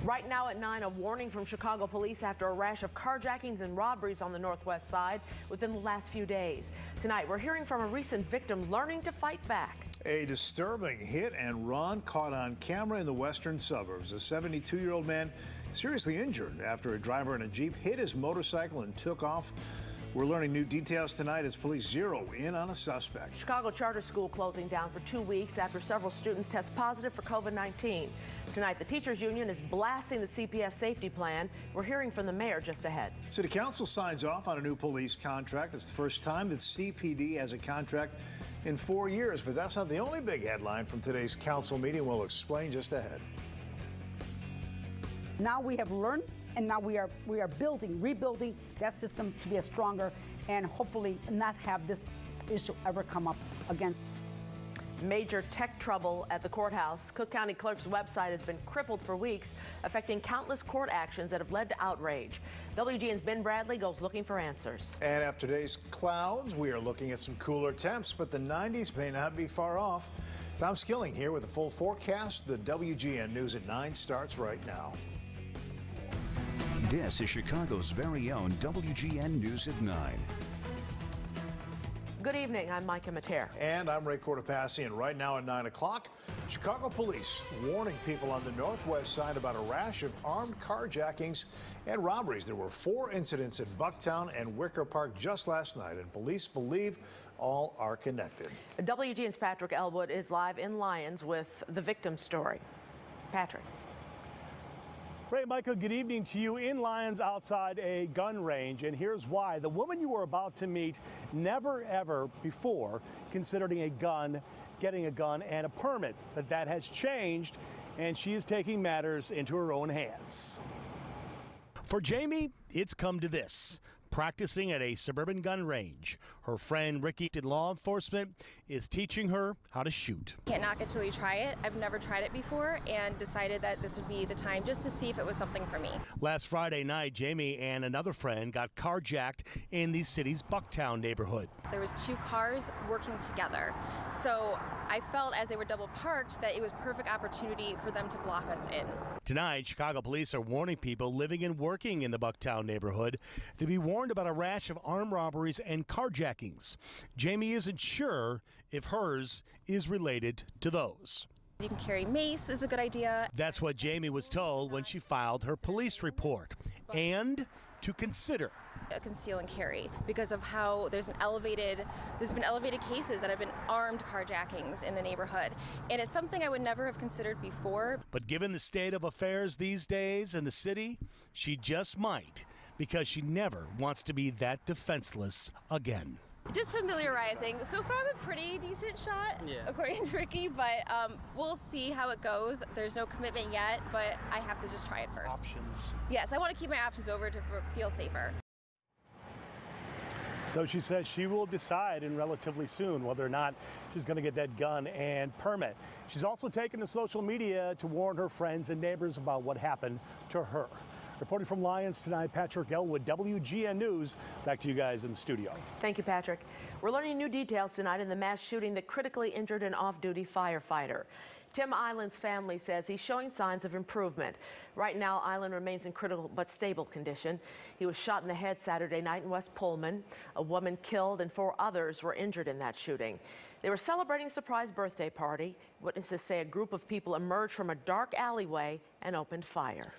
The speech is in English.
Right now at 9, a warning from Chicago police after a rash of carjackings and robberies on the northwest side within the last few days. Tonight, we're hearing from a recent victim learning to fight back. A disturbing hit and run caught on camera in the western suburbs. A 72-year-old man seriously injured after a driver in a Jeep hit his motorcycle and took off. We're learning new details tonight as police zero in on a suspect. Chicago charter school closing down for 2 weeks after several students test positive for COVID-19. Tonight, the teachers union is blasting the CPS safety plan. We're hearing from the mayor just ahead. City Council signs off on a new police contract. It's the first time that CPD has a contract in 4 years, but that's not the only big headline from today's council meeting. We'll explain just ahead. Now we have learned, and now we are rebuilding that system to be a stronger and hopefully not have this issue ever come up again. Major tech trouble at the courthouse. Cook County Clerk's website has been crippled for weeks, affecting countless court actions that have led to outrage. WGN's Ben Bradley goes looking for answers. And after today's clouds, we are looking at some cooler temps, but the 90s may not be far off. Tom Skilling here with a full forecast. The WGN News at 9 starts right now. This is Chicago's very own WGN News at 9. Good evening, I'm Micah Mater. And I'm Ray Cortopassi, right now at 9 o'clock, Chicago police warning people on the northwest side about a rash of armed carjackings and robberies. There were 4 incidents in Bucktown and Wicker Park just last night, and police believe all are connected. WGN's Patrick Elwood is live in Lyons with the victim story. Patrick. Ray, Michael, good evening to you in Lyons outside a gun range, and here's why. The woman you were about to meet never ever before considered getting a gun and a permit, but that has changed, and she is taking matters into her own hands. For Jamie, it's come to this. Practicing at a suburban gun range. Her friend Ricky in law enforcement is teaching her how to shoot. Can't knock it till you try it. I've never tried it before and decided that this would be the time just to see if it was something for me. Last Friday night, Jamie and another friend got carjacked in the city's Bucktown neighborhood. There was 2 cars working together. So I felt as they were double parked that it was perfect opportunity for them to block us in. Tonight, Chicago police are warning people living and working in the Bucktown neighborhood to be warned about a rash of armed robberies and carjackings. Jamie isn't sure if hers is related to those. You can carry mace is a good idea. That's what Jamie was told when she filed her police report, and to consider a conceal and carry because of how there's been elevated cases that have been armed carjackings in the neighborhood, and it's something I would never have considered before. But given the state of affairs these days in the city, she just might, because she never wants to be that defenseless again. Just familiarizing. So far, I'm a pretty decent shot, according to Ricky, but we'll see how it goes. There's no commitment yet, but I have to just try it first. Options. Yes, I want to keep my options over to feel safer. So she says she will decide in relatively soon whether or not she's going to get that gun and permit. She's also taken to social media to warn her friends and neighbors about what happened to her. Reporting from Lyons tonight, Patrick Elwood, WGN News. Back to you guys in the studio. Thank you, Patrick. We're learning new details tonight in the mass shooting that critically injured an off-duty firefighter. Tim Island's family says he's showing signs of improvement. Right now, Island remains in critical but stable condition. He was shot in the head Saturday night in West Pullman. A woman killed and 4 others were injured in that shooting. They were celebrating a surprise birthday party. Witnesses say a group of people emerged from a dark alleyway and opened fire.